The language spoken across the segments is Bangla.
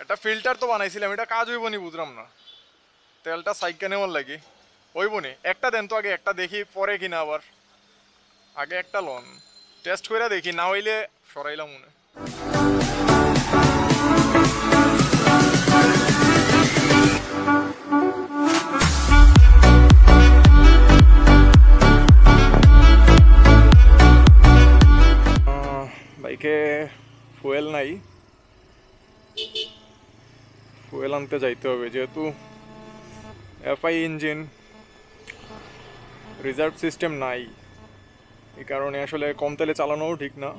একটা ফিল্টার তো বানাইছিলাম, এটা কাজ হইব নি বুঝলাম না। তেলটা সাইকেল নেওয়ার লাগি হইব নি। একটা দেন তো আগে, একটা দেখি পরে কিনা আবার। আগে একটা লন টেস্ট করে দেখি, না হইলে সরাইলাম মনে। বাইকে ফুয়েল নাই, ফুয়েল আনতে যাইতে হবে, যেহেতু এফআই ইঞ্জিন, রিজার্ভ সিস্টেম নাই। এই কারণে আসলে কম তেলে চালানোও ঠিক না।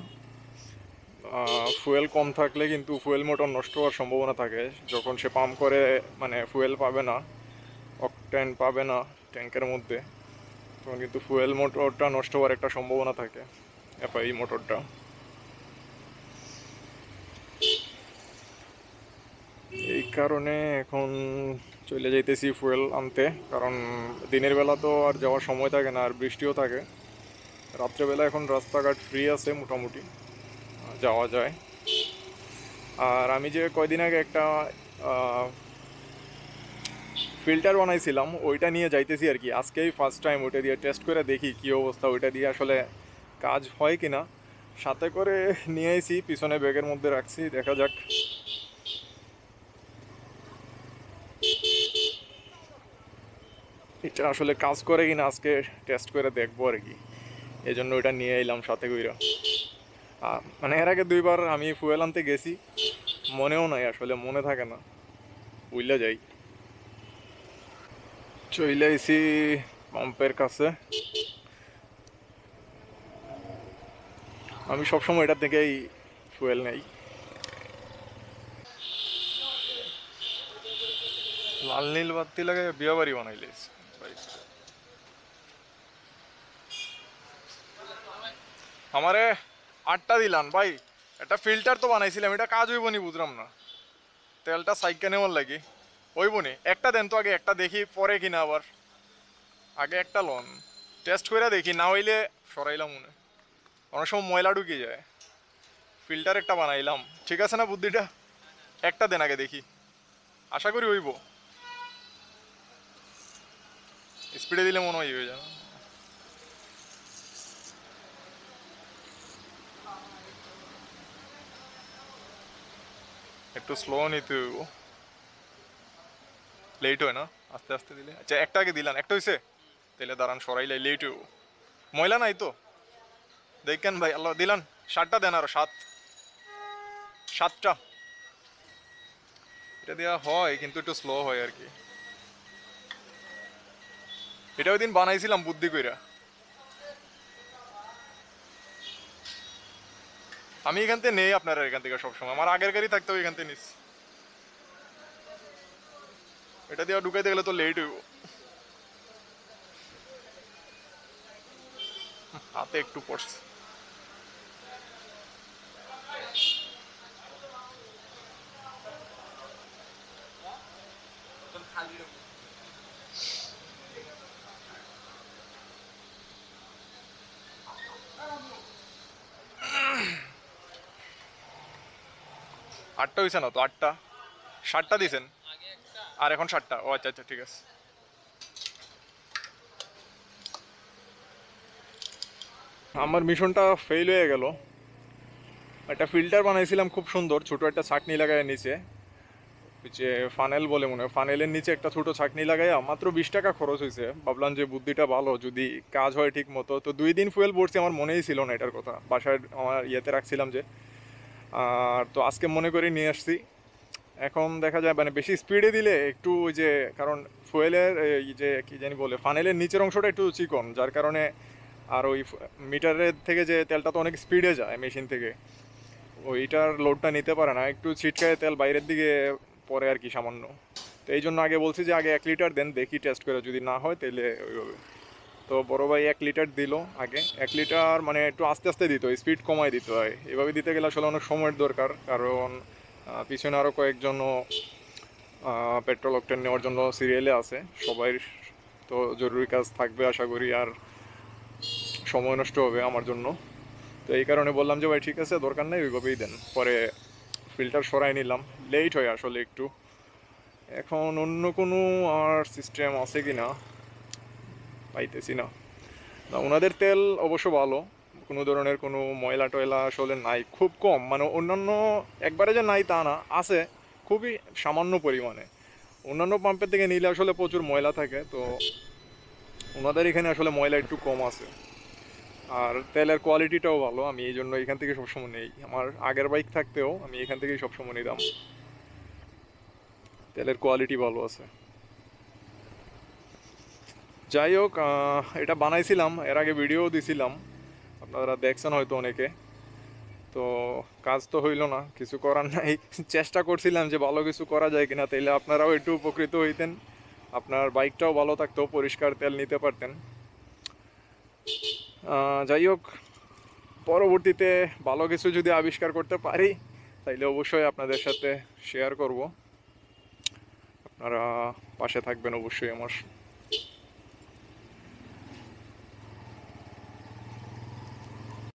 ফুয়েল কম থাকলে কিন্তু ফুয়েল মোটর নষ্ট হওয়ার সম্ভাবনা থাকে। যখন সে পাম্প করে মানে ফুয়েল পাবে না, অকটেন পাবে না ট্যাঙ্কের মধ্যে, তখন কিন্তু ফুয়েল মোটরটা নষ্ট হওয়ার একটা সম্ভাবনা থাকে, এফআই মোটরটা। এই কারণে এখন চলে যাইতেছি ফুয়েল আনতে, কারণ দিনের বেলা তো আর যাওয়ার সময় থাকে না, আর বৃষ্টিও থাকে। রাত্রেবেলা এখন রাস্তাঘাট ফ্রি আছে, মোটামুটি যাওয়া যায়। আর আমি যে কয়দিন আগে একটা ফিল্টার বানাইছিলাম, ওইটা নিয়ে যাইতেছি আর কি। আজকেই ফার্স্ট টাইম ওইটা দিয়ে টেস্ট করে দেখি কী অবস্থা, ওইটা দিয়ে আসলে কাজ হয় কি না। সাথে করে নিয়ে আইছি, পিছনে ব্যাগের মধ্যে রাখছি, দেখা যাক এটা আসলে কাজ করে কিনা, আজকে টেস্ট করে দেখবো আর কি। এই জন্য ওইটা নিয়ে এলাম সাথে কইরা। মানে এর আগে দুইবার আমি ফুয়েল আনতে গেছি, মনেও নাই আসলে, মনে থাকে না, বুঝলে যাই। চলে আইছি পাম্পের কাছে। আমি সবসময় এটা থেকেই ফুয়েল নেই। লাল নীল বাতি লাগে বিয়া বাড়ি বানাইলিস আমারে 8টা দিলান ভাই। একটা ফিল্টার তো বানাইছিলাম, এটা কাজ হইব নি বুঝলাম না। তেলটা সাইকেল নেওয়ার লাগি হইব নি। একটা দেন তো আগে, একটা দেখি পরে কিনা আবার। আগে একটা লন টেস্ট করে দেখি, না হইলে সরাইলাম মনে। অনেক সময় ময়লা ঢুকে যায়। ফিল্টার একটা বানাইলাম, ঠিক আছে না বুদ্ধিটা? একটা দেন আগে দেখি, আশা করি হইব। স্পিডে দিলে মনে হয় হয়ে যায়। একটু স্লো নিতে হইব, লেট হয় না আস্তে আস্তে দিলে। আচ্ছা একটা আগে দিলাম, একটা হয়েছে, তাহলে দাঁড়ান সরাইলে লেট হইব। ময়লা নাই তো? দেখেন ভাই, আল্লাহ দিলান। 7টা দেন, আরো 7টা। এটা দেওয়া হয় কিন্তু একটু স্লো হয় আর কি। এটা ওই দিন বানাইছিলাম বুদ্ধি কইরা। আমি এখান থেকে নেই আপনারা এখান থেকে সবসময়, আমার আগের গাড়ি থাকতে এখান থেকে নিস। এটা দিয়ে ঢুকাইতে গেলে তো লেট হইব। হাতে একটু পড়ছে। আটটা হয়েছে না তো? 8টা, 7টা দিয়েছেন আর এখন 7টা। ও আচ্ছা আচ্ছা, ঠিক আছে। আমার মিশনটা ফেল হয়ে গেল। একটা ফিল্টার বানাইছিলাম খুব সুন্দর, ছোট একটা ছাকনি লাগায় নিচে, যে ফানেল বলে মনে হয়, ফানেলের নিচে একটা ছোট ছাকনি লাগাই মাত্র 20 টাকা খরচ হয়েছে। ভাবলাম যে বুদ্ধিটা ভালো, যদি কাজ হয় ঠিক মতো। তো 2 দিন ফুয়েল পড়ছি, আমার মনেই ছিল না এটার কথা, বাসায় আমার ইয়েতে রাখছিলাম যে। আর তো আজকে মনে করে নিয়ে আসছি। এখন দেখা যায় মানে বেশি স্পিডে দিলে একটু ওই যে, কারণ ফুয়েলের এই যে কি জানি বলে, ফানেলের নিচের অংশটা একটু চিকন, যার কারণে আর ওই মিটারের থেকে যে তেলটা তো অনেক স্পিডে যায় মেশিন থেকে, ওইটার লোডটা নিতে পারে না, একটু ছিটকায় তেল বাইরের দিকে পরে আর কি, সামান্য। তো এই জন্য আগে বলছি যে আগে 1 লিটার দেন, দেখি টেস্ট করে, যদি না হয় তাহলে ওইভাবে। তো বড় ভাই 1 লিটার দিল আগে। 1 লিটার মানে একটু আস্তে আস্তে দিতে হয়, স্পিড কমায় দিতে হয়। এভাবে দিতে গেলে আসলে অনেক সময়ের দরকার, কারণ পিছনে আরও কয়েকজনও পেট্রোল অকটেন নেওয়ার জন্য সিরিয়ালে আছে। সবাই তো জরুরি কাজ থাকবে আশা করি, আর সময় নষ্ট হবে আমার জন্য। তো এই কারণে বললাম যে ভাই ঠিক আছে, দরকার নেই, ওইভাবেই দেন, পরে ফিল্টার সরাই নিলাম, লেট হয় আসলে একটু। এখন অন্য কোনো আর সিস্টেম আছে কি না পাইতেছি না। না, ওনাদের তেল অবশ্য ভালো, কোনো ধরনের কোনো ময়লা টয়লা আসলে নাই, খুব কম, মানে অন্যান্য একবারে যে নাই তা না, আছে খুবই সামান্য পরিমাণে। অন্যান্য পাম্পের থেকে নিলে আসলে প্রচুর ময়লা থাকে, তো ওনাদের এখানে আসলে ময়লা একটু কম আছে। আর তেলের কোয়ালিটিটাও ভালো, আমি এই জন্য এখান থেকে সবসময় নেই। আমার আগের বাইক থাকতেও আমি এখান থেকেই সবসময় নিতাম, তেলের কোয়ালিটি ভালো আছে। যাই হোক, এটা বানাইছিলাম, এর আগে ভিডিও দিছিলাম, আপনারা দেখছেন হয়তো অনেকে। তো কাজ তো হইলো না, কিছু করার নাই। চেষ্টা করছিলাম যে ভালো কিছু করা যায় কিনা, তাইলে আপনারাও একটু উপকৃত হইতেন, আপনার বাইকটাও ভালো থাকতো, পরিষ্কার তেল নিতে পারতেন। যাই হোক, পরবর্তীতে ভালো কিছু যদি আবিষ্কার করতে পারি তাইলে অবশ্যই আপনাদের সাথে শেয়ার করব। আপনারা পাশে থাকবেন অবশ্যই আমার।